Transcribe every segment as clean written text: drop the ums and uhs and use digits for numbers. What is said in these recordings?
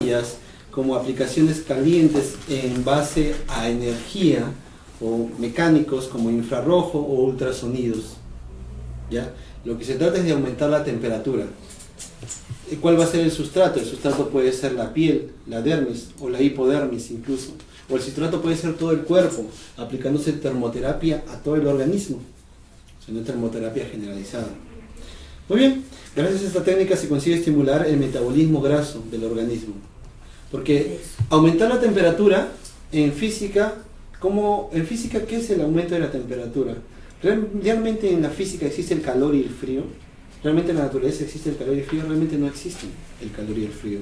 termoterapias como aplicaciones calientes en base a energía o mecánicos como infrarrojo o ultrasonidos, ¿ya? Lo que se trata es de aumentar la temperatura. ¿Cuál va a ser el sustrato? El sustrato puede ser la piel, la dermis o la hipodermis incluso. O el sustrato puede ser todo el cuerpo, aplicándose termoterapia a todo el organismo. O sea, una termoterapia generalizada. Muy bien, gracias a esta técnica se consigue estimular el metabolismo graso del organismo. Porque aumentar la temperatura en física, ¿qué es el aumento de la temperatura? ¿Realmente en la física existe el calor y el frío? ¿Realmente en la naturaleza existe el calor y el frío? Realmente no existen el calor y el frío.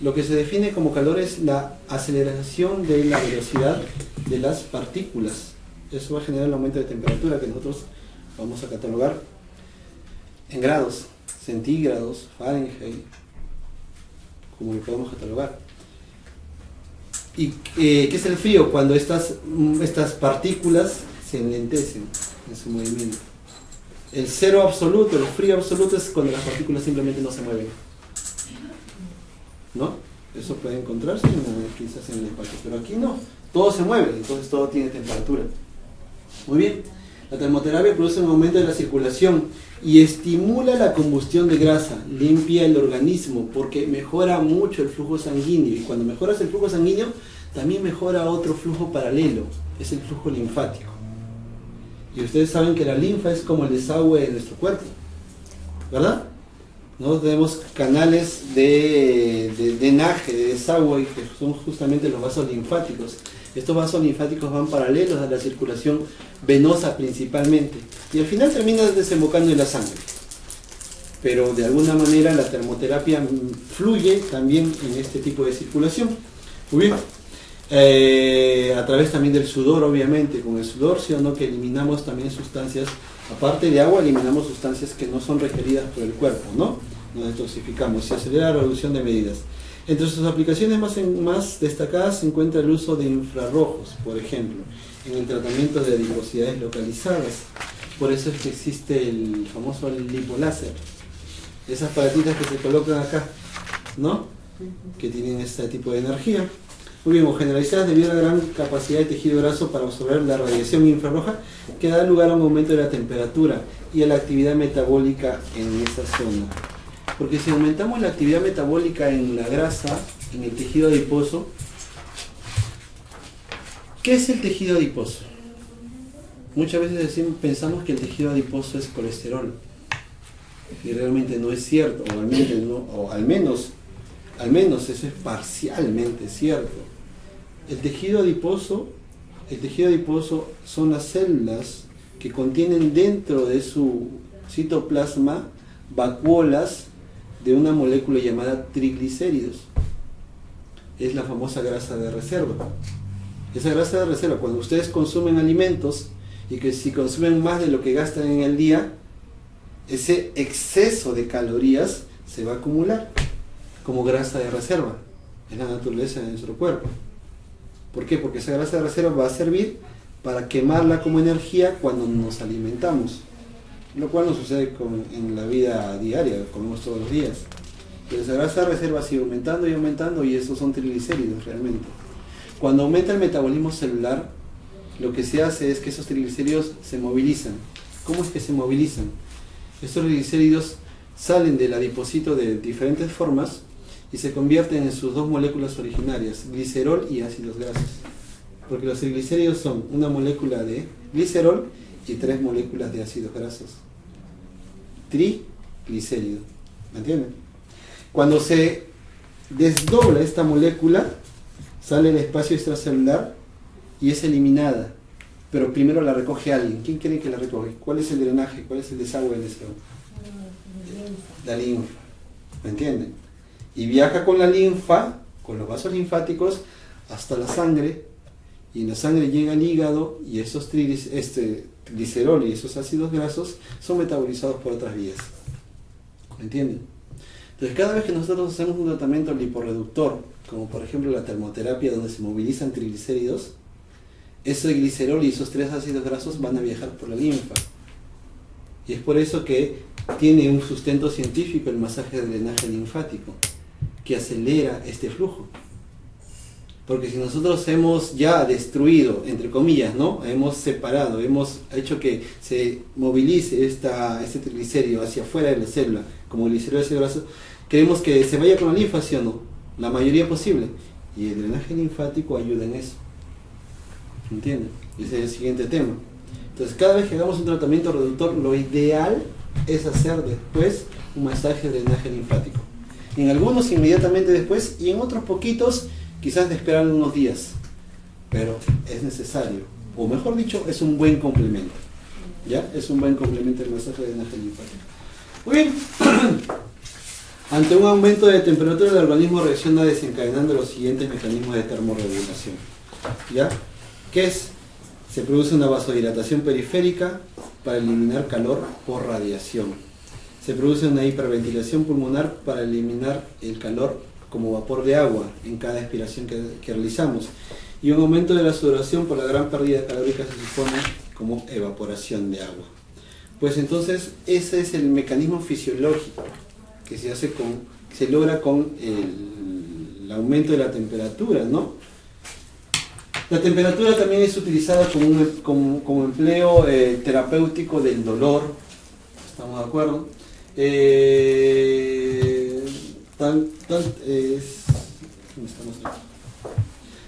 Lo que se define como calor es la aceleración de la velocidad de las partículas. Eso va a generar el aumento de temperatura que nosotros vamos a catalogar en grados, centígrados, Fahrenheit, como lo podemos catalogar. ¿Y qué es el frío? Cuando estas partículas se enlentecen en su movimiento. El cero absoluto, el frío absoluto, es cuando las partículas simplemente no se mueven, ¿no? Eso puede encontrarse quizás en el espacio, pero aquí no, todo se mueve, entonces todo tiene temperatura. Muy bien, la termoterapia produce un aumento de la circulación y estimula la combustión de grasa, limpia el organismo porque mejora mucho el flujo sanguíneo, y cuando mejoras el flujo sanguíneo también mejora otro flujo paralelo, es el flujo linfático. Y ustedes saben que la linfa es como el desagüe de nuestro cuerpo, ¿verdad? Nosotros tenemos canales de drenaje, de desagüe, que son justamente los vasos linfáticos. Estos vasos linfáticos van paralelos a la circulación venosa principalmente, y al final terminan desembocando en la sangre. Pero de alguna manera la termoterapia fluye también en este tipo de circulación. Muy bien. A través también del sudor, obviamente, con el sudor, sí o no, que eliminamos también sustancias, aparte de agua, eliminamos sustancias que no son requeridas por el cuerpo, ¿no? Nos detoxificamos, se acelera la reducción de medidas. Entre sus aplicaciones más destacadas se encuentra el uso de infrarrojos, por ejemplo, en el tratamiento de adiposidades localizadas. Por eso es que existe el famoso lipoláser, esas paletitas que se colocan acá, ¿no? Que tienen este tipo de energía. Muy bien, o generalizadas debido a la gran capacidad de tejido graso para absorber la radiación infrarroja, que da lugar a un aumento de la temperatura y a la actividad metabólica en esa zona. Porque si aumentamos la actividad metabólica en la grasa, en el tejido adiposo, ¿qué es el tejido adiposo? Muchas veces pensamos que el tejido adiposo es colesterol, y realmente no es cierto, o al menos eso es parcialmente cierto. El tejido adiposo son las células que contienen dentro de su citoplasma vacuolas de una molécula llamada triglicéridos. Es la famosa grasa de reserva. Esa grasa de reserva, cuando ustedes consumen alimentos y que si consumen más de lo que gastan en el día, ese exceso de calorías se va a acumular como grasa de reserva. Es la naturaleza de nuestro cuerpo. ¿Por qué? Porque esa grasa de reserva va a servir para quemarla como energía cuando nos alimentamos, lo cual no sucede en la vida diaria, comemos todos los días. Pero esa grasa de reserva sigue aumentando y aumentando, y esos son triglicéridos realmente. Cuando aumenta el metabolismo celular, lo que se hace es que esos triglicéridos se movilizan. ¿Cómo es que se movilizan? Estos triglicéridos salen del adipocito de diferentes formas y se convierten en sus dos moléculas originarias, glicerol y ácidos grasos. Porque los triglicéridos son una molécula de glicerol y 3 moléculas de ácidos grasos. Triglicérido. ¿Me entienden? Cuando se desdobla esta molécula, sale el espacio extracelular y es eliminada. Pero primero la recoge alguien. ¿Quién cree que la recoge? ¿Cuál es el drenaje? ¿Cuál es el desagüe de esto? La linfa. ¿Me entienden? Y viaja con la linfa, con los vasos linfáticos, hasta la sangre, y en la sangre llega al hígado, y esos glicerol y esos ácidos grasos son metabolizados por otras vías. ¿Me entienden? Entonces, cada vez que nosotros hacemos un tratamiento liporreductor, como por ejemplo la termoterapia, donde se movilizan triglicéridos, ese glicerol y esos 3 ácidos grasos van a viajar por la linfa. Y es por eso que tiene un sustento científico el masaje de drenaje linfático, que acelera este flujo. Porque si nosotros hemos ya destruido, entre comillas, ¿no? Hemos separado, hemos hecho que se movilice este triglicérido hacia afuera de la célula, como glicérido hacia el brazo, queremos que se vaya con la linfa, ¿sí o no? La mayoría posible. Y el drenaje linfático ayuda en eso. ¿Entienden? Ese es el siguiente tema. Entonces, cada vez que hagamos un tratamiento reductor, lo ideal es hacer después un masaje de drenaje linfático. En algunos inmediatamente después y en otros poquitos quizás de esperar unos días, pero es necesario, o mejor dicho, es un buen complemento. ¿Ya? Es un buen complemento el masaje de drenaje linfático. Muy bien. Ante un aumento de temperatura, el organismo reacciona desencadenando los siguientes mecanismos de termorregulación. ¿Ya? ¿Qué es? Se produce una vasodilatación periférica para eliminar calor por radiación. Se produce una hiperventilación pulmonar para eliminar el calor como vapor de agua en cada expiración que realizamos, y un aumento de la sudoración por la gran pérdida calórica se supone como evaporación de agua. Pues entonces ese es el mecanismo fisiológico que se logra con el aumento de la temperatura, ¿no? La temperatura también es utilizada como empleo terapéutico del dolor, ¿estamos de acuerdo?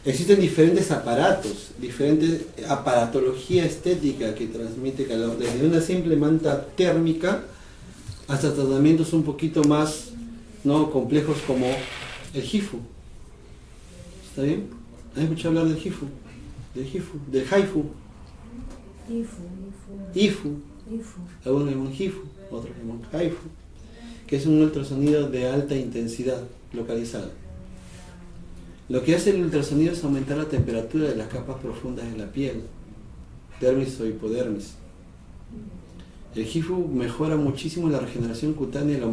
Existen diferentes aparatos, diferentes aparatología estética que transmite calor, desde una simple manta térmica hasta tratamientos un poquito más, ¿no?, complejos como el HIFU. ¿Está bien? ¿Han escuchado hablar del HIFU? Del HIFU. IFU. Algunos llaman HIFU, otros llaman HIFU, que es un ultrasonido de alta intensidad localizado. Lo que hace el ultrasonido es aumentar la temperatura de las capas profundas de la piel, dermis o hipodermis. El HIFU mejora muchísimo la regeneración cutánea al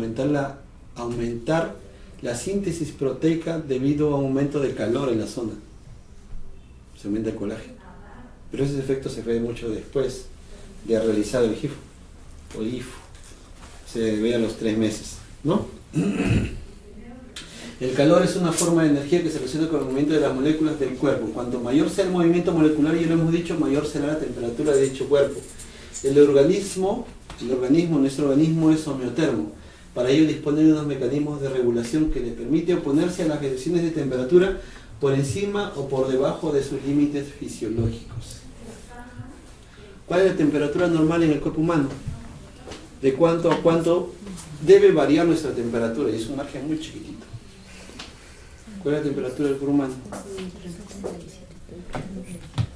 aumentar la síntesis proteica debido a un aumento de calor en la zona. Se aumenta el colágeno. Pero ese efecto se ve mucho después de realizado el HIFU o IFU. Se ve a los 3 meses, ¿no? El calor es una forma de energía que se relaciona con el movimiento de las moléculas del cuerpo. Cuanto mayor sea el movimiento molecular, ya lo hemos dicho, mayor será la temperatura de dicho cuerpo. Nuestro organismo es homeotermo. Para ello dispone de unos mecanismos de regulación que le permite oponerse a las variaciones de temperatura por encima o por debajo de sus límites fisiológicos. ¿Cuál es la temperatura normal en el cuerpo humano? ¿De cuánto a cuánto debe variar nuestra temperatura? Y es un margen muy chiquitito. ¿Cuál es la temperatura del cuerpo humano?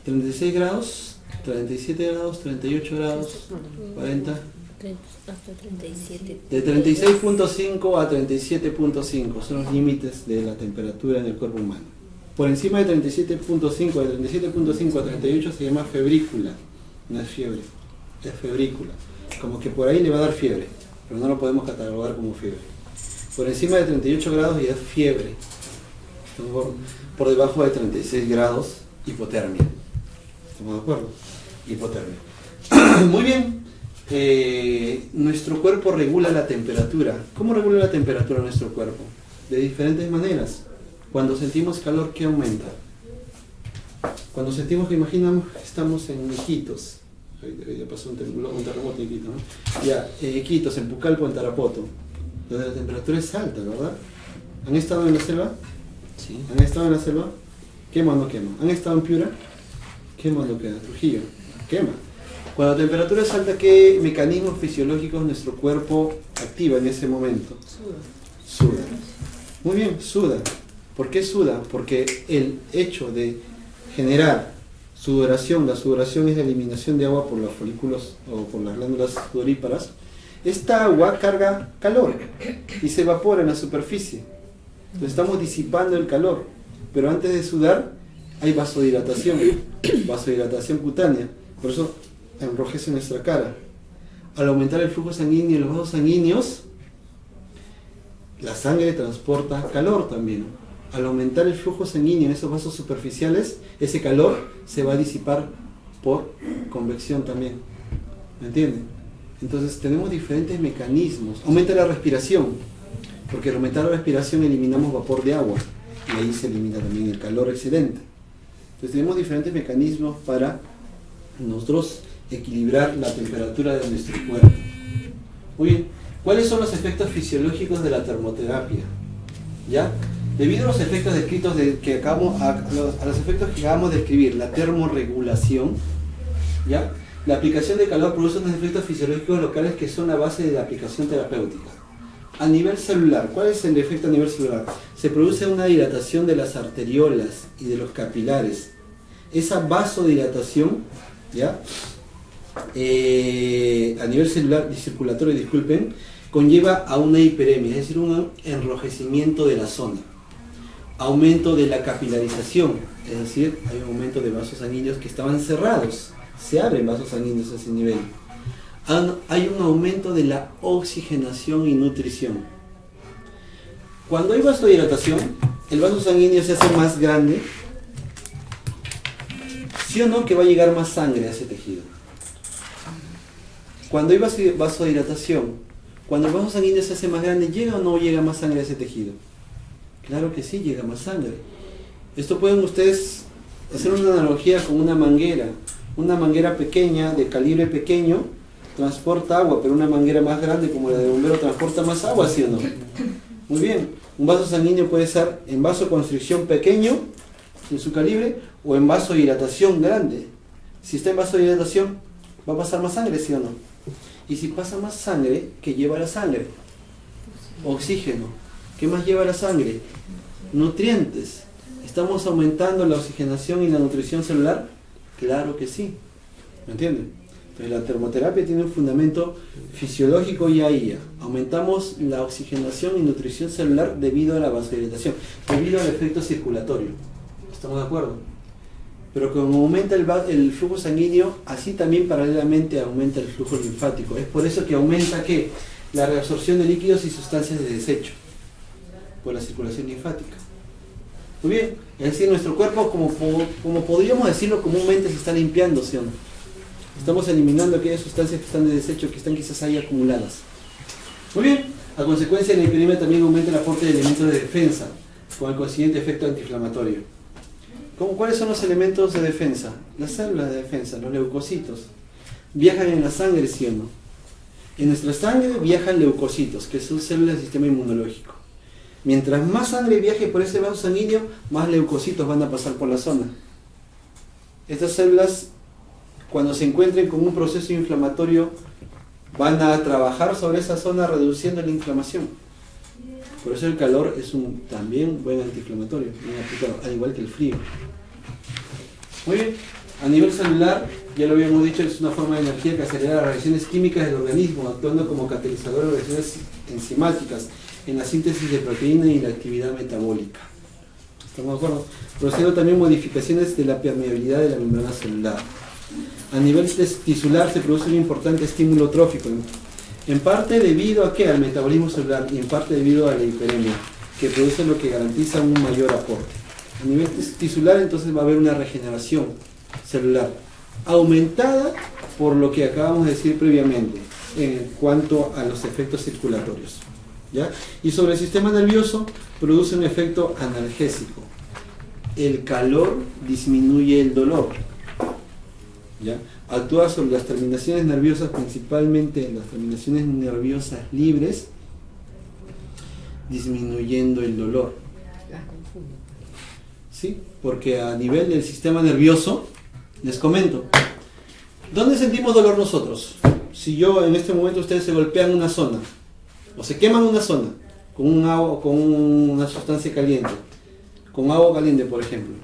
36 grados, 37 grados, 38 grados, 40. Hasta 37. De 36.5 a 37.5 son los límites de la temperatura en el cuerpo humano. Por encima de 37.5, de 37.5 a 38 se llama febrícula. No es fiebre, es febrícula. Como que por ahí le va a dar fiebre, pero no lo podemos catalogar como fiebre. Por encima de 38 grados ya es fiebre. Por debajo de 36 grados, hipotermia. ¿Estamos de acuerdo? Hipotermia. Muy bien. Nuestro cuerpo regula la temperatura. ¿Cómo regula la temperatura nuestro cuerpo? De diferentes maneras. Cuando sentimos calor, ¿qué aumenta? Cuando sentimos que, imaginamos, estamos en Iquitos. Ya pasó un terremoto en Iquitos, ¿no? Ya, en Iquitos, en Pucallpa, en Tarapoto, donde la temperatura es alta, ¿verdad? ¿Han estado en la selva? Sí. ¿Han estado en la selva? ¿Quema o no quema? ¿Han estado en Piura? ¿Quema o no quema? Trujillo, quema. Cuando la temperatura es alta, ¿qué mecanismos fisiológicos nuestro cuerpo activa en ese momento? Suda. Muy bien, suda. ¿Por qué suda? Porque el hecho de generar sudoración, la sudoración es la eliminación de agua por los folículos o por las glándulas sudoríparas. Esta agua carga calor y se evapora en la superficie. Entonces estamos disipando el calor, pero antes de sudar hay vasodilatación cutánea, por eso enrojece nuestra cara. Al aumentar el flujo sanguíneo en los vasos sanguíneos, la sangre transporta calor también. Al aumentar el flujo sanguíneo en esos vasos superficiales, ese calor se va a disipar por convección también. ¿Me entienden? Entonces tenemos diferentes mecanismos. Aumenta la respiración. Porque al aumentar la respiración eliminamos vapor de agua y ahí se elimina también el calor excedente. Entonces tenemos diferentes mecanismos para nosotros equilibrar la temperatura de nuestro cuerpo. Muy bien, ¿cuáles son los efectos fisiológicos de la termoterapia? ¿Ya? Debido a los efectos descritos a los efectos que acabamos de describir, la termorregulación, ¿ya? La aplicación de calor produce unos efectos fisiológicos locales que son la base de la aplicación terapéutica. A nivel celular, ¿cuál es el efecto a nivel celular? Se produce una dilatación de las arteriolas y de los capilares. Esa vasodilatación, ¿ya? A nivel celular y circulatorio, disculpen, conlleva a una hiperemia, es decir, un enrojecimiento de la zona. Aumento de la capilarización, es decir, hay un aumento de vasos sanguíneos que estaban cerrados, se abren vasos sanguíneos a ese nivel. Hay un aumento de la oxigenación y nutrición. Cuando hay vasodilatación, el vaso sanguíneo se hace más grande, ¿sí o no? Que va a llegar más sangre a ese tejido. Cuando hay vasodilatación, cuando el vaso sanguíneo se hace más grande, ¿llega o no llega más sangre a ese tejido? Claro que sí, llega más sangre. Esto pueden ustedes hacer una analogía con una manguera. Una manguera pequeña, de calibre pequeño, transporta agua, pero una manguera más grande como la de bombero transporta más agua, ¿sí o no? Muy bien, un vaso sanguíneo puede ser en vasoconstricción pequeño, en su calibre, o en vasodilatación grande. Si está en vasodilatación, va a pasar más sangre, ¿sí o no? Y si pasa más sangre, ¿qué lleva la sangre? Oxígeno. ¿Qué más lleva la sangre? Nutrientes. ¿Estamos aumentando la oxigenación y la nutrición celular? Claro que sí. ¿Me entienden? Entonces la termoterapia tiene un fundamento fisiológico y ahí aumentamos la oxigenación y nutrición celular debido a la vasodilatación, debido al efecto circulatorio. ¿Estamos de acuerdo? Pero como aumenta el flujo sanguíneo, así también paralelamente aumenta el flujo linfático. Es por eso que aumenta ¿qué? La reabsorción de líquidos y sustancias de desecho por la circulación linfática. Muy bien, es decir, nuestro cuerpo, como podríamos decirlo comúnmente, se está limpiando, ¿sí o no? Estamos eliminando aquellas sustancias que están de desecho, que están quizás ahí acumuladas. Muy bien, a consecuencia de la hiperemia también aumenta el aporte de elementos de defensa, con el consiguiente efecto antiinflamatorio. ¿Cuáles son los elementos de defensa? Las células de defensa, los leucocitos. Viajan en la sangre, ¿sí o no? En nuestra sangre viajan leucocitos, que son células del sistema inmunológico. Mientras más sangre viaje por ese vaso sanguíneo, más leucocitos van a pasar por la zona. Estas células, cuando se encuentren con un proceso inflamatorio, van a trabajar sobre esa zona reduciendo la inflamación. Por eso el calor es un también buen antiinflamatorio, bien aplicado, al igual que el frío. Muy bien, a nivel celular, ya lo habíamos dicho, es una forma de energía que acelera las reacciones químicas del organismo, actuando como catalizador de reacciones enzimáticas en la síntesis de proteína y la actividad metabólica. ¿Estamos de acuerdo? Produciendo también modificaciones de la permeabilidad de la membrana celular. A nivel tisular se produce un importante estímulo trófico, en parte debido a ¿qué? Al metabolismo celular y en parte debido a la hiperemia, que produce lo que garantiza un mayor aporte. A nivel tisular entonces va a haber una regeneración celular, aumentada por lo que acabamos de decir previamente, en cuanto a los efectos circulatorios. ¿Ya? Y sobre el sistema nervioso produce un efecto analgésico. El calor disminuye el dolor. ¿Ya? Actúa sobre las terminaciones nerviosas, principalmente las terminaciones nerviosas libres, disminuyendo el dolor. ¿Sí? Porque a nivel del sistema nervioso, les comento, ¿dónde sentimos dolor nosotros? Si yo en este momento ustedes se golpean una zona, o se queman una zona, con una sustancia caliente, con agua caliente por ejemplo,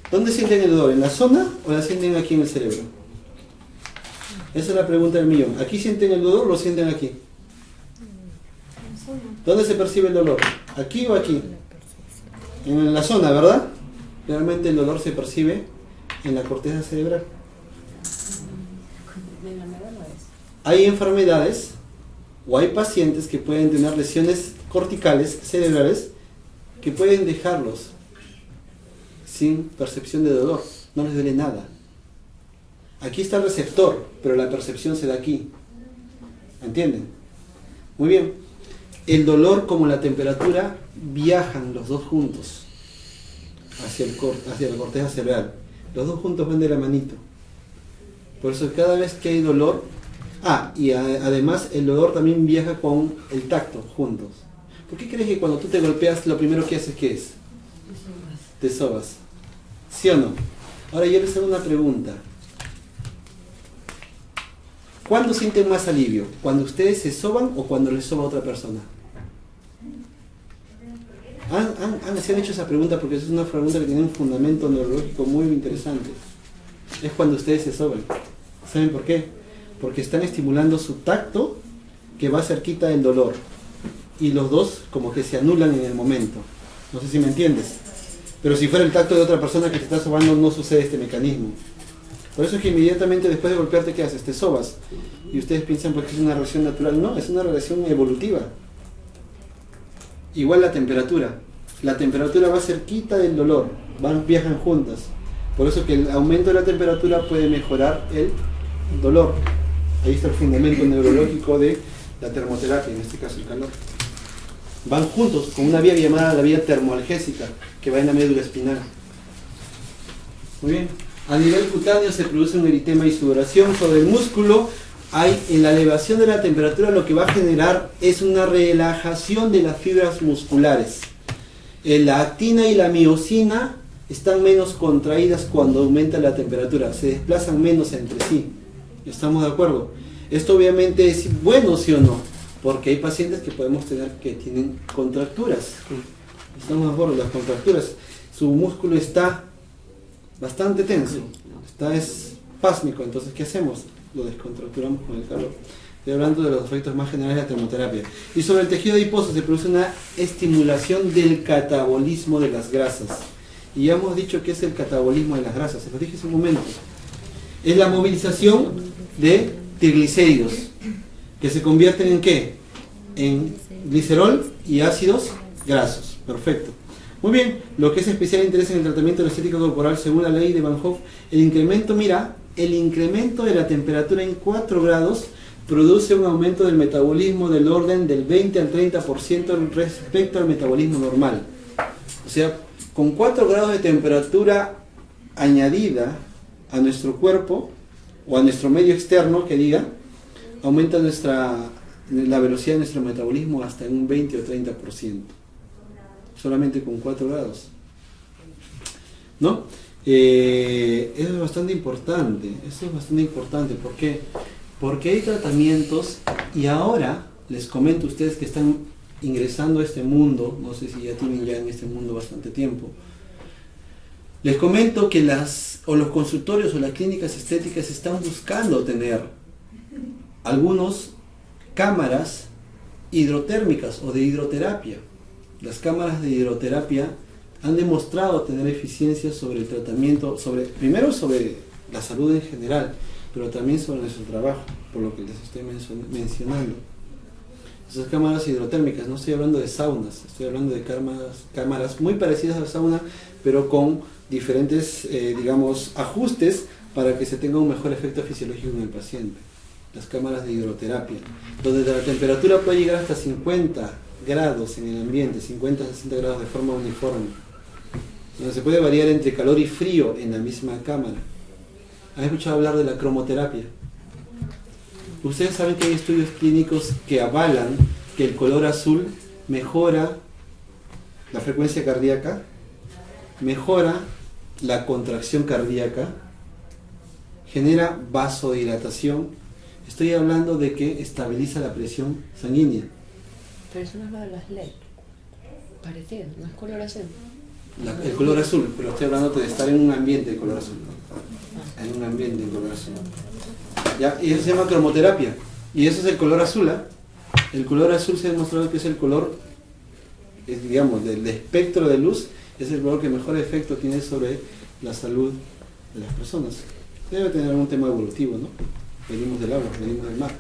¿dónde sienten el dolor? ¿En la zona o la sienten aquí en el cerebro? Esa es la pregunta del millón. ¿Aquí sienten el dolor o lo sienten aquí? ¿Dónde se percibe el dolor? ¿Aquí o aquí? En la zona, ¿verdad? Realmente el dolor se percibe en la corteza cerebral. Hay enfermedades o hay pacientes que pueden tener lesiones corticales cerebrales que pueden dejarlos sin percepción de dolor, no les duele nada. Aquí está el receptor, pero la percepción se da aquí. ¿Entienden? Muy bien. el dolor como la temperatura viajan los dos juntos hacia la corteza cerebral. Los dos juntos van de la manito. Por eso cada vez que hay dolor, y además el dolor también viaja con el tacto juntos. ¿Por qué crees que cuando tú te golpeas lo primero que haces qué es? Te sobas. ¿Sí o no? Ahora yo les hago una pregunta. ¿Cuándo sienten más alivio? ¿Cuando ustedes se soban o cuando les soba a otra persona? Se han hecho esa pregunta porque es una pregunta que tiene un fundamento neurológico muy interesante. Es cuando ustedes se soban. ¿Saben por qué? Porque están estimulando su tacto que va cerquita del dolor. Y los dos como que se anulan en el momento. No sé si me entiendes. Pero si fuera el tacto de otra persona que te está sobando, no sucede este mecanismo. Por eso es que inmediatamente después de golpearte, ¿qué haces? Te sobas. Y ustedes piensan porque es una reacción natural. No, es una reacción evolutiva. Igual la temperatura. La temperatura va cerquita del dolor. Viajan juntas. Por eso que el aumento de la temperatura puede mejorar el dolor. Ahí está el fundamento neurológico de la termoterapia, en este caso el calor. Van juntos con una vía llamada la vía termoalgésica que va en la médula espinal. Muy bien. A nivel cutáneo se produce un eritema y sudoración. Sobre el músculo en la elevación de la temperatura lo que va a generar es una relajación de las fibras musculares. La actina y la miosina están menos contraídas cuando aumenta la temperatura, se desplazan menos entre sí. ¿Estamos de acuerdo? Esto obviamente es bueno, ¿sí o no? Porque hay pacientes que podemos tener que tienen contracturas. ¿Estamos de acuerdo? Las contracturas, su músculo está bastante tenso, está espásmico, entonces ¿qué hacemos? Lo descontracturamos con el calor. Estoy hablando de los efectos más generales de la termoterapia. Y sobre el tejido adiposo se produce una estimulación del catabolismo de las grasas. Y ya hemos dicho que es el catabolismo de las grasas, se lo dije hace un momento. Es la movilización de triglicéridos, que se convierten en ¿qué? En glicerol y ácidos grasos. Perfecto. Muy bien, lo que es especial interés en el tratamiento de la estética corporal, según la ley de Van Hoff, el incremento de la temperatura en 4 grados produce un aumento del metabolismo del orden del 20 al 30% respecto al metabolismo normal. O sea, con 4 grados de temperatura añadida a nuestro cuerpo o a nuestro medio externo, que diga, aumenta la velocidad de nuestro metabolismo hasta en un 20 o 30%. Solamente con 4 grados. ¿No? Eso es bastante importante. ¿Por qué? Porque hay tratamientos, y ahora les comento a ustedes que están ingresando a este mundo, no sé si ya tienen en este mundo bastante tiempo, les comento que los consultorios o las clínicas estéticas están buscando tener algunas cámaras hidrotérmicas o de hidroterapia. Las cámaras de hidroterapia han demostrado tener eficiencia sobre el tratamiento, primero sobre la salud en general, pero también sobre nuestro trabajo, por lo que les estoy mencionando. Esas cámaras hidrotérmicas, no estoy hablando de saunas, estoy hablando de cámaras muy parecidas a la sauna, pero con diferentes, ajustes para que se tenga un mejor efecto fisiológico en el paciente. Las cámaras de hidroterapia, donde la temperatura puede llegar hasta 50 grados en el ambiente, 50 a 60 grados de forma uniforme, donde se puede variar entre calor y frío en la misma cámara. ¿Han escuchado hablar de la cromoterapia? Ustedes saben que hay estudios clínicos que avalan que el color azul mejora la frecuencia cardíaca, mejora la contracción cardíaca, genera vasodilatación. Estoy hablando de que estabiliza la presión sanguínea. Pero eso no es lo de las LED. Parecido, no es color azul. El color azul, pero estoy hablando de estar en un ambiente de color azul. En un ambiente de color azul. ¿Ya? Y eso se llama cromoterapia. Y eso es el color azul. El color azul se ha demostrado que es el color, del espectro de luz, es el color que mejor efecto tiene sobre la salud de las personas. Debe tener algún tema evolutivo, ¿no? Venimos del agua, venimos del mar,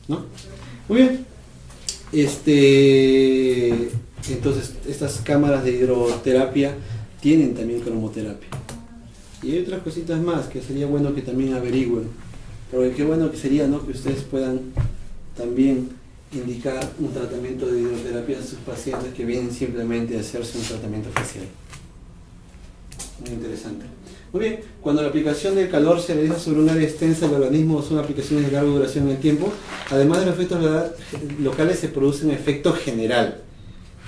¿no? Muy bien. Entonces, estas cámaras de hidroterapia tienen también cromoterapia. Y hay otras cositas más que sería bueno que también averigüen. Porque qué bueno que sería, ¿no?, que ustedes puedan también indicar un tratamiento de hidroterapia a sus pacientes que vienen simplemente a hacerse un tratamiento facial. Muy interesante. Muy bien, cuando la aplicación del calor se realiza sobre un área extensa del organismo o son aplicaciones de larga duración en el tiempo, además de los efectos locales se produce un efecto general,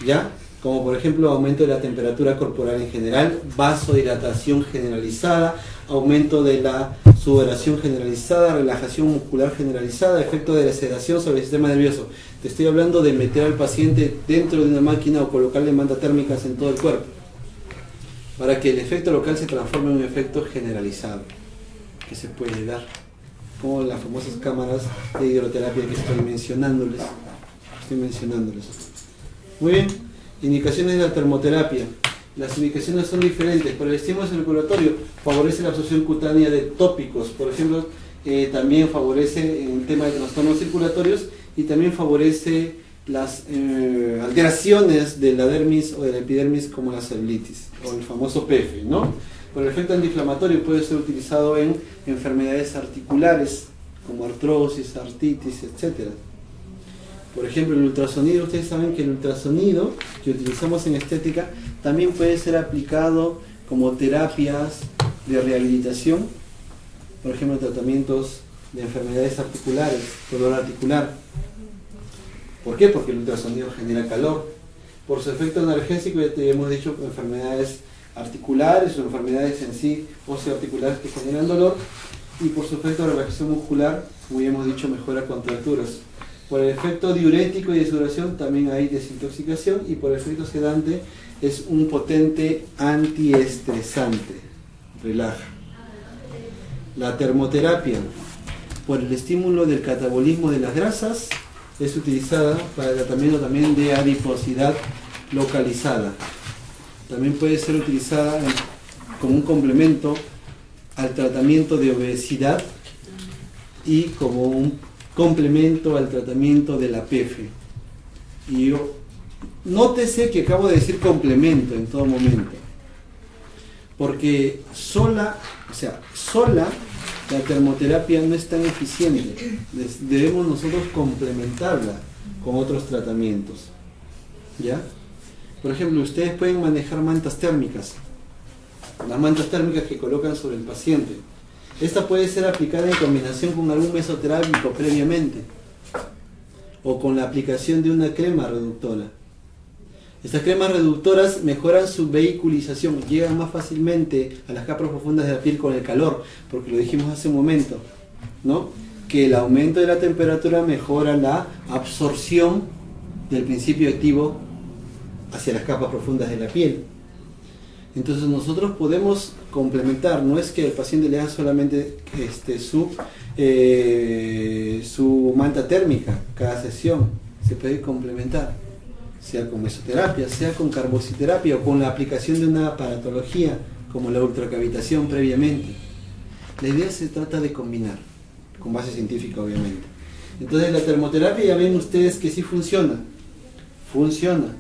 ¿ya? Como por ejemplo aumento de la temperatura corporal en general, vasodilatación generalizada, aumento de la sudoración generalizada, relajación muscular generalizada, efecto de la sedación sobre el sistema nervioso. Te estoy hablando de meter al paciente dentro de una máquina o colocarle mantas térmicas en todo el cuerpo, para que el efecto local se transforme en un efecto generalizado, que se puede dar, como las famosas cámaras de hidroterapia que estoy mencionándoles. Muy bien, indicaciones de la termoterapia. Las indicaciones son diferentes. Por el estímulo circulatorio favorece la absorción cutánea de tópicos, por ejemplo, también favorece en el tema de trastornos circulatorios y también favorece las alteraciones de la dermis o de la epidermis como la celulitis o el famoso PF, ¿no? Por el efecto antiinflamatorio puede ser utilizado en enfermedades articulares como artrosis, artritis, etc. Por ejemplo, el ultrasonido, ustedes saben que el ultrasonido que utilizamos en estética también puede ser aplicado como terapias de rehabilitación, por ejemplo, tratamientos de enfermedades articulares, dolor articular. ¿Por qué? Porque el ultrasonido genera calor. Por su efecto analgésico, ya te hemos dicho, enfermedades articulares o enfermedades en sí osteoarticulares que generan dolor, y por su efecto de relajación muscular, como ya hemos dicho, mejora contracturas. Por el efecto diurético y de sudoración también hay desintoxicación, y por el efecto sedante es un potente antiestresante, relaja. La termoterapia, por el estímulo del catabolismo de las grasas, es utilizada para el tratamiento también de adiposidad localizada. También puede ser utilizada como un complemento al tratamiento de obesidad y como un complemento al tratamiento de la PF. Y nótese que acabo de decir complemento en todo momento, porque sola la termoterapia no es tan eficiente. Debemos nosotros complementarla con otros tratamientos, ¿ya? Por ejemplo, ustedes pueden manejar mantas térmicas, las mantas térmicas que colocan sobre el paciente. Esta puede ser aplicada en combinación con algún mesoterápico previamente, o con la aplicación de una crema reductora. Estas cremas reductoras mejoran su vehiculización, llegan más fácilmente a las capas profundas de la piel con el calor, porque lo dijimos hace un momento, ¿no? Que el aumento de la temperatura mejora la absorción del principio activo hacia las capas profundas de la piel. Entonces nosotros podemos complementar, no es que el paciente le haga solamente su manta térmica cada sesión, se puede complementar, sea con mesoterapia, sea con carbociterapia o con la aplicación de una aparatología como la ultracavitación previamente. La idea se trata de combinar, con base científica obviamente. Entonces la termoterapia, ya ven ustedes que sí funciona,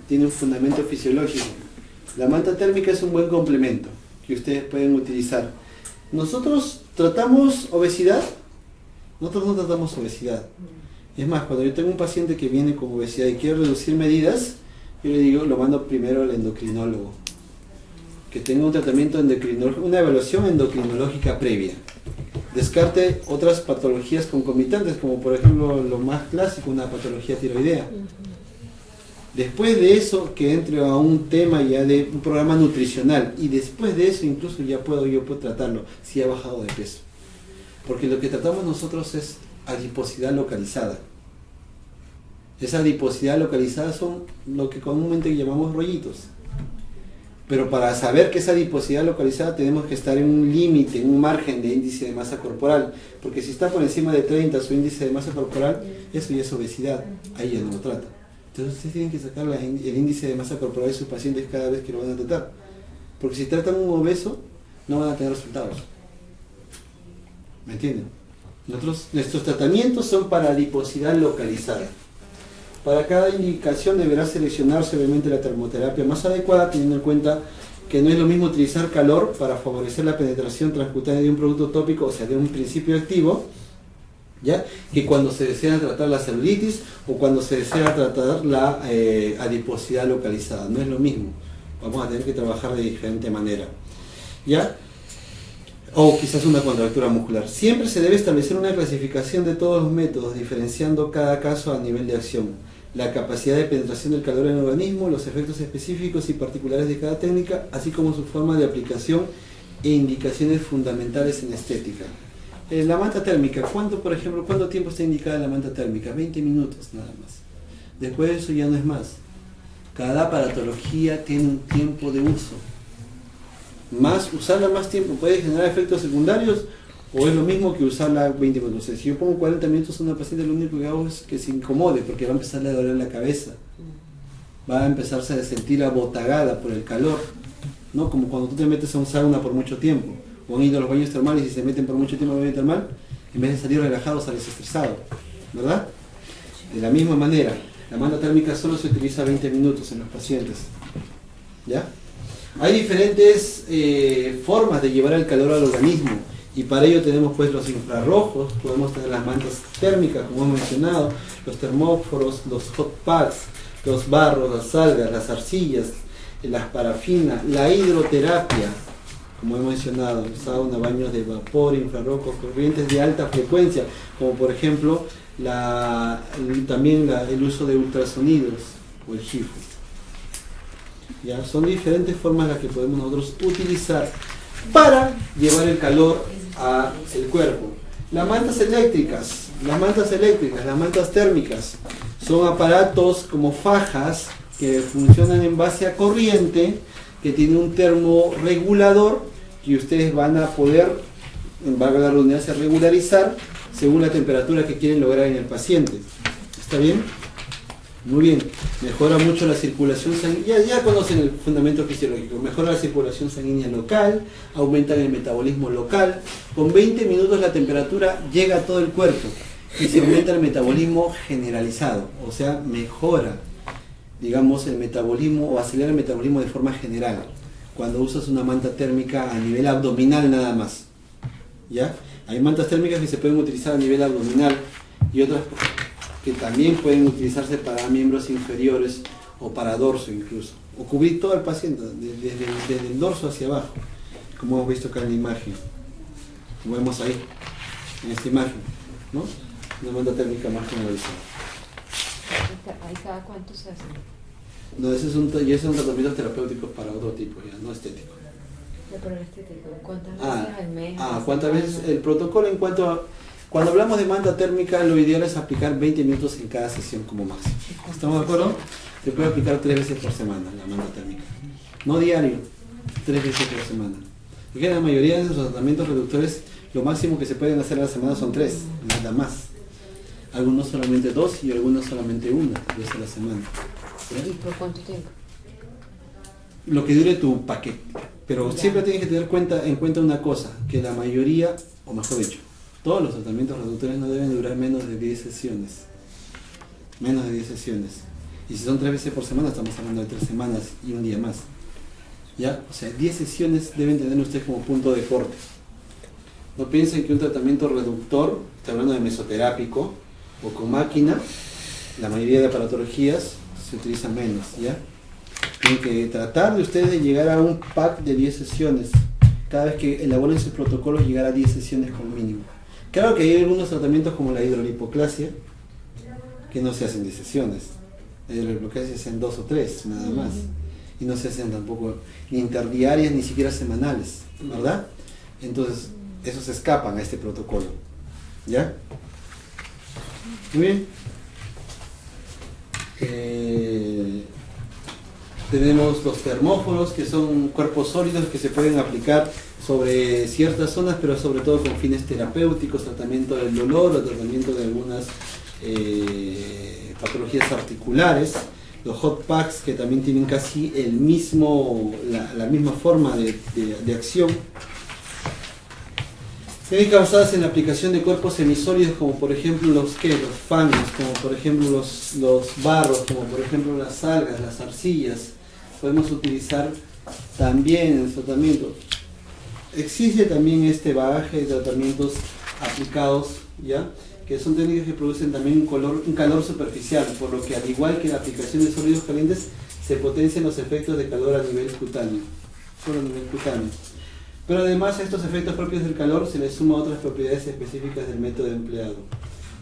tiene un fundamento fisiológico. La manta térmica es un buen complemento que ustedes pueden utilizar. Nosotros tratamos obesidad, nosotros no tratamos obesidad. Es más, cuando yo tengo un paciente que viene con obesidad y quiere reducir medidas, yo le digo, lo mando primero al endocrinólogo, que tenga un tratamiento endocrinológico, una evaluación endocrinológica previa. Descarte otras patologías concomitantes, como por ejemplo lo más clásico, una patología tiroidea. Después de eso, que entre a un tema ya de un programa nutricional, y después de eso incluso yo puedo tratarlo si ha bajado de peso. Porque lo que tratamos nosotros es adiposidad localizada. Esa adiposidad localizada son lo que comúnmente llamamos rollitos. Pero para saber que esa adiposidad localizada tenemos que estar en un límite, en un margen de índice de masa corporal. Porque si está por encima de 30 su índice de masa corporal, eso ya es obesidad, ahí ya no lo trata. Entonces ustedes tienen que sacar el índice de masa corporal de sus pacientes cada vez que lo van a tratar. Porque si tratan un obeso, no van a tener resultados. ¿Me entienden? Nuestros tratamientos son para adiposidad localizada. Para cada indicación deberá seleccionarse obviamente la termoterapia más adecuada, teniendo en cuenta que no es lo mismo utilizar calor para favorecer la penetración transcutánea de un producto tópico, o sea, de un principio activo, ¿ya? Que cuando se desea tratar la celulitis o cuando se desea tratar la adiposidad localizada. No es lo mismo. Vamos a tener que trabajar de diferente manera, ¿ya? O quizás una contractura muscular. Siempre se debe establecer una clasificación de todos los métodos, diferenciando cada caso a nivel de acción, la capacidad de penetración del calor en el organismo, los efectos específicos y particulares de cada técnica, así como su forma de aplicación e indicaciones fundamentales en estética. La manta térmica, ¿cuánto tiempo está indicada la manta térmica? 20 minutos nada más. Después de eso ya no es más. Cada aparatología tiene un tiempo de uso. Usarla más tiempo puede generar efectos secundarios o es lo mismo que usarla 20 minutos. Si yo pongo 40 minutos a una paciente, lo único que hago es que se incomode porque va a empezar a doler la cabeza. Va a empezarse a sentir abotagada por el calor, ¿no? Como cuando tú te metes a un sauna por mucho tiempo o han ido a los baños termales y se meten por mucho tiempo al baño termal, en vez de salir relajado sales estresado, ¿verdad? De la misma manera, la manta térmica solo se utiliza 20 minutos en los pacientes, ¿ya? Hay diferentes formas de llevar el calor al organismo y para ello tenemos pues los infrarrojos, podemos tener las mantas térmicas como hemos mencionado, los termóforos, los hot packs, los barros, las algas, las arcillas, las parafinas, la hidroterapia, como he mencionado, sauna, baños de vapor, infrarrojos, corrientes de alta frecuencia, como por ejemplo el uso de ultrasonidos o el HIFU. ¿Ya? Son diferentes formas las que podemos nosotros utilizar para llevar el calor al cuerpo. Las mantas eléctricas, las mantas térmicas, son aparatos como fajas que funcionan en base a corriente, que tiene un termorregulador que ustedes van a poder, en valga la redundancia, regularizar según la temperatura que quieren lograr en el paciente. ¿Está bien? Muy bien, mejora mucho la circulación sanguínea, ya conocen el fundamento fisiológico, mejora la circulación sanguínea local, aumenta el metabolismo local, con 20 minutos la temperatura llega a todo el cuerpo y se aumenta el metabolismo generalizado, o sea, mejora, digamos, el metabolismo o acelera el metabolismo de forma general, cuando usas una manta térmica a nivel abdominal nada más, ¿ya? Hay mantas térmicas que se pueden utilizar a nivel abdominal y otras que también pueden utilizarse para miembros inferiores o para dorso incluso, o cubrir todo el paciente, desde el dorso hacia abajo, como hemos visto acá en la imagen, como vemos ahí, en esta imagen, ¿no? Una manta térmica más generalizada. ¿Ahí cada cuánto se hace? No, ese es un tratamiento terapéutico para otro tipo, ya, no estético. Pero el estético, ¿cuántas veces al mes? ¿Cuántas veces? El protocolo en cuanto a... Cuando hablamos de manta térmica, lo ideal es aplicar 20 minutos en cada sesión como máximo. ¿Estamos de acuerdo? Se puede aplicar 3 veces por semana la manta térmica. No diario, 3 veces por semana. Porque en la mayoría de esos tratamientos reductores, lo máximo que se pueden hacer a la semana son 3, nada más. Algunos solamente 2 y algunos solamente 1 veces a la semana. ¿Y por cuánto tiempo? Lo que dure tu paquete. Pero siempre tienes que tener en cuenta una cosa, que la mayoría, o mejor dicho, todos los tratamientos reductores no deben durar menos de 10 sesiones. Menos de 10 sesiones. Y si son 3 veces por semana, estamos hablando de 3 semanas y un día más. ¿Ya? O sea, 10 sesiones deben tener ustedes como punto de corte. No piensen que un tratamiento reductor, está hablando de mesoterápico o con máquina, la mayoría de aparatologías se utilizan menos, ¿ya? Tienen que tratar de ustedes de llegar a un pack de 10 sesiones. Cada vez que elaboren sus protocolos, llegar a 10 sesiones como mínimo. Claro que hay algunos tratamientos como la hidrolipoclasia que no se hacen 10 sesiones. La hidrolipoclasia se hacen 2 o 3 nada más. Y no se hacen tampoco ni interdiarias ni siquiera semanales, ¿verdad? Entonces, esos escapan a este protocolo. ¿Ya? Muy bien. Tenemos los termóforos, que son cuerpos sólidos que se pueden aplicar sobre ciertas zonas, pero sobre todo con fines terapéuticos, tratamiento del dolor o tratamiento de algunas patologías articulares. Los hot packs, que también tienen casi la misma forma de acción. Técnicas basadas en la aplicación de cuerpos semisólidos, como por ejemplo los fangos, como por ejemplo los barros, como por ejemplo las algas, las arcillas. Podemos utilizar también en el tratamiento. Existe también este bagaje de tratamientos aplicados, ¿ya? que son técnicas que producen también un calor superficial, por lo que al igual que la aplicación de sólidos calientes, se potencian los efectos de calor a nivel cutáneo, solo a nivel cutáneo. Pero además a estos efectos propios del calor se les suma otras propiedades específicas del método empleado.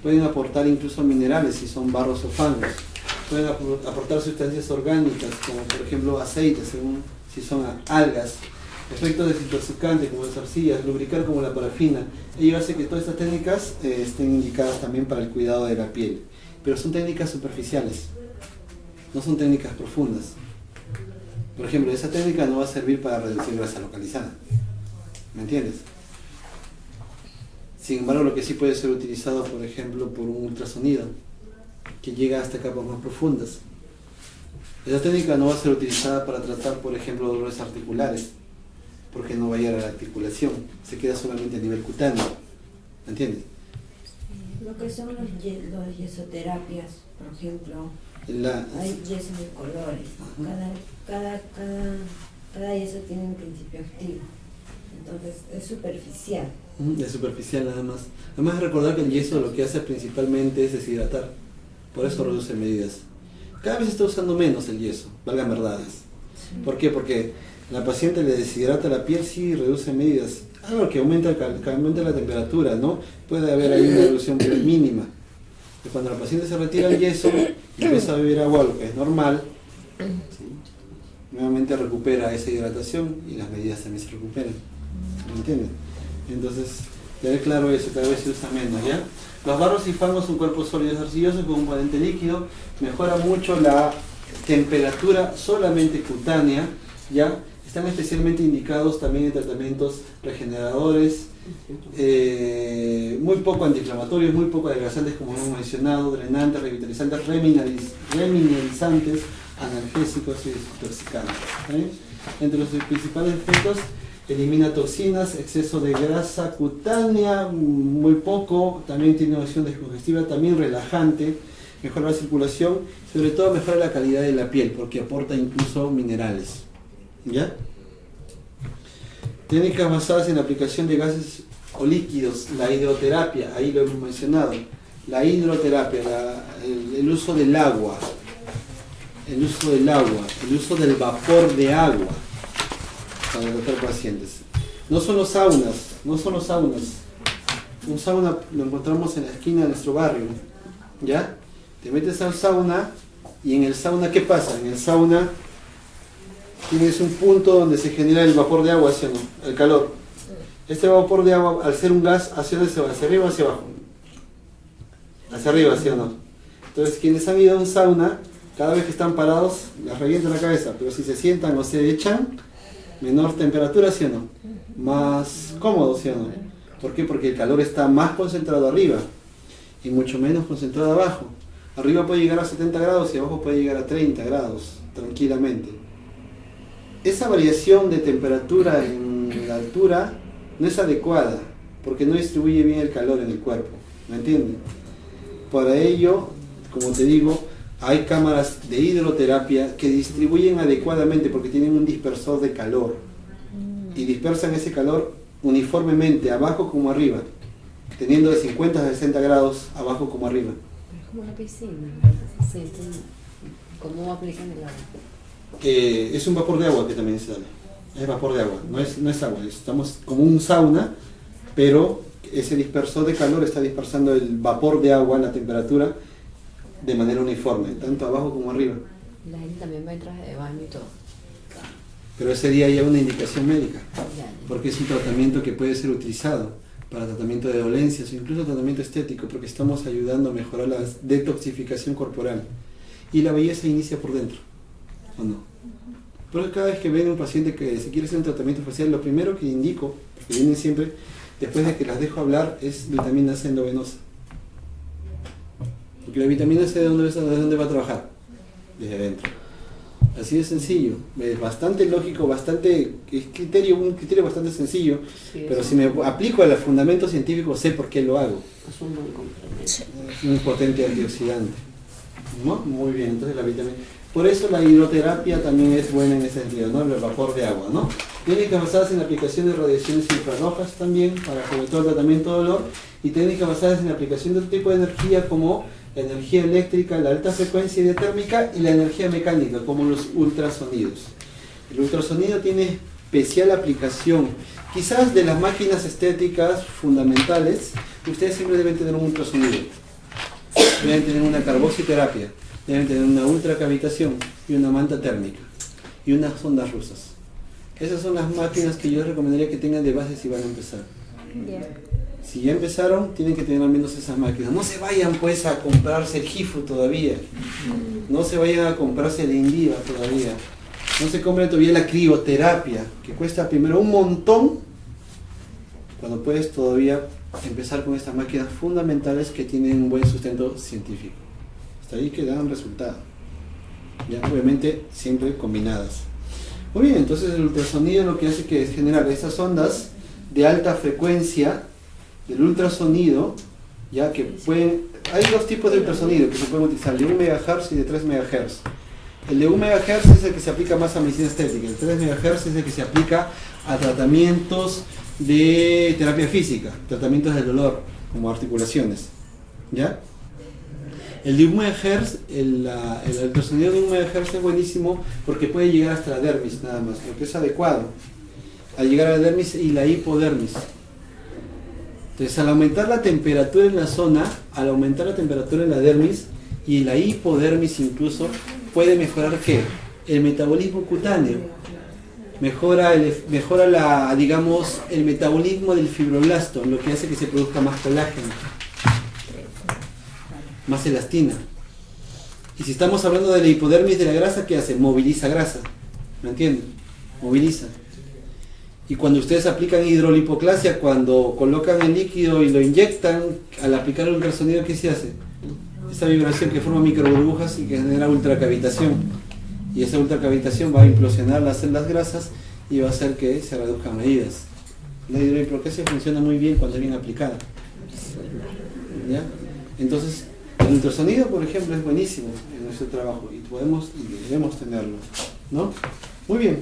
Pueden aportar incluso minerales si son barros o fangos. Pueden aportar sustancias orgánicas, como por ejemplo aceites, según si son algas. Efectos desintoxicantes como las arcillas, lubricar como la parafina. Ello hace que todas estas técnicas estén indicadas también para el cuidado de la piel. Pero son técnicas superficiales, no son técnicas profundas. Por ejemplo, esa técnica no va a servir para reducir grasa localizada. ¿Me entiendes? Sin embargo, lo que sí puede ser utilizado, por ejemplo, por un ultrasonido, que llega hasta capas más profundas. Esa técnica no va a ser utilizada para tratar, por ejemplo, dolores articulares, porque no va a llegar a la articulación, se queda solamente a nivel cutáneo. ¿Me entiendes? Lo que son los yesoterapias, por ejemplo, hay yesos de colores. Cada yeso tiene un principio activo. Entonces es superficial. Es superficial nada más. Además recordar que el yeso lo que hace principalmente es deshidratar. Por eso reduce medidas. Cada vez se está usando menos el yeso, valgan verdades. Sí. ¿Por qué? Porque la paciente le deshidrata la piel, sí, reduce medidas. Que aumenta la temperatura, ¿no? Puede haber ahí una reducción mínima. Y cuando la paciente se retira el yeso y empieza a beber agua, lo que es normal, ¿sí? Nuevamente recupera esa hidratación y las medidas también se recuperan. ¿Me entienden? Entonces, tener claro eso, cada vez se usa menos, ¿ya? Los barros y fangos son cuerpos sólidos arcillosos con un componente líquido, mejora mucho la temperatura solamente cutánea, ¿ya? Están especialmente indicados también en tratamientos regeneradores, muy poco antiinflamatorios, muy poco adelgazantes como hemos mencionado, drenantes, revitalizantes, remineralizantes, analgésicos y desintoxicantes. Entre los principales efectos, elimina toxinas, exceso de grasa cutánea, muy poco, también tiene una acción descongestiva, también relajante, mejora la circulación, sobre todo mejora la calidad de la piel porque aporta incluso minerales. ¿Ya? Técnicas basadas en la aplicación de gases o líquidos, la hidroterapia, ahí lo hemos mencionado, la hidroterapia, el uso del agua, el uso del vapor de agua para tratar pacientes. No son los saunas. Un sauna lo encontramos en la esquina de nuestro barrio, ¿ya? Te metes al sauna y en el sauna, ¿qué pasa? En el sauna tienes un punto donde se genera el vapor de agua, ¿sí o no? El calor. Este vapor de agua, al ser un gas, ¿hacia dónde se va? ¿Hacia arriba o hacia abajo? Hacia arriba, ¿sí o no? Entonces, quienes han ido a un sauna, cada vez que están parados, les revienta la cabeza, pero si se sientan o se echan, menor temperatura, ¿sí o no? Más cómodo, ¿sí o no? ¿Por qué? Porque el calor está más concentrado arriba y mucho menos concentrado abajo. Arriba puede llegar a 70 grados y abajo puede llegar a 30 grados, tranquilamente. Esa variación de temperatura en la altura no es adecuada, porque no distribuye bien el calor en el cuerpo, ¿me entienden? Para ello, como te digo, hay cámaras de hidroterapia que distribuyen adecuadamente porque tienen un dispersor de calor y dispersan ese calor uniformemente, abajo como arriba, teniendo de 50 a 60 grados abajo como arriba. Es como una piscina, sí, ¿cómo aplican el agua? Es un vapor de agua que también se sale, es vapor de agua, no es agua, estamos como un sauna, pero ese dispersor de calor está dispersando el vapor de agua, la temperatura, de manera uniforme, tanto abajo como arriba. La gente también va en traje de baño y todo. Pero ese día ya una indicación médica, porque es un tratamiento que puede ser utilizado para tratamiento de dolencias o incluso tratamiento estético, porque estamos ayudando a mejorar la detoxificación corporal. Y la belleza inicia por dentro, ¿o no? Por eso cada vez que ven un paciente que se quiere hacer un tratamiento facial, lo primero que indico, porque vienen siempre, después de que las dejo hablar, es vitamina C endovenosa. Porque la vitamina C, ¿de dónde va a trabajar? Desde adentro. Así de sencillo, es bastante lógico, un criterio bastante sencillo, sí, pero si me aplico al fundamento científico sé por qué lo hago. Es un buen complemento. Es un potente antioxidante. ¿No? Muy bien, entonces la vitamina. Por eso la hidroterapia también es buena en ese sentido, ¿no? El vapor de agua, ¿no? Técnicas basadas en la aplicación de radiaciones infrarrojas también, para sobre todo el tratamiento de dolor, y técnicas basadas en la aplicación de otro tipo de energía como la energía eléctrica, la alta frecuencia diatérmica y la energía mecánica, como los ultrasonidos. El ultrasonido tiene especial aplicación. Quizás de las máquinas estéticas fundamentales, ustedes siempre deben tener un ultrasonido. Deben tener una carboxiterapia, deben tener una ultracavitación y una manta térmica y unas ondas rusas. Esas son las máquinas que yo les recomendaría que tengan de base si van a empezar. Si ya empezaron, tienen que tener al menos esas máquinas. No se vayan pues a comprarse el HIFU todavía. No se vayan a comprarse el Indiva todavía. No se compren todavía la crioterapia, que cuesta primero un montón, cuando puedes todavía empezar con estas máquinas fundamentales que tienen un buen sustento científico. Hasta ahí que dan resultado. Ya, obviamente siempre combinadas. Muy bien, entonces el ultrasonido lo que hace que es generar esas ondas de alta frecuencia del ultrasonido, ya que pueden... Hay dos tipos de ultrasonido que se pueden utilizar, el de 1 MHz y de 3 MHz. El de 1 MHz es el que se aplica más a medicina estética, el 3 MHz es el que se aplica a tratamientos de terapia física, tratamientos del dolor, como articulaciones. ¿Ya? El de 1 MHz, el ultrasonido de 1 MHz es buenísimo porque puede llegar hasta la dermis nada más, lo que es adecuado. Al llegar a la dermis y la hipodermis. Entonces, al aumentar la temperatura en la zona, al aumentar la temperatura en la dermis y la hipodermis incluso, puede mejorar ¿qué? El metabolismo cutáneo. Mejora digamos, el metabolismo del fibroblasto, lo que hace que se produzca más colágeno, más elastina. Y si estamos hablando de la hipodermis de la grasa, ¿qué hace? Moviliza grasa. ¿Me entienden? Moviliza. Y cuando ustedes aplican hidrolipoclasia, cuando colocan el líquido y lo inyectan, al aplicar el ultrasonido, ¿qué se hace? Esa vibración que forma microburbujas y que genera ultracavitación. Y esa ultracavitación va a implosionar las células grasas y va a hacer que se reduzcan medidas. La hidrolipoclasia funciona muy bien cuando es bien aplicada. ¿Ya? Entonces, el ultrasonido, por ejemplo, es buenísimo en nuestro trabajo y podemos y debemos tenerlo, ¿no? Muy bien.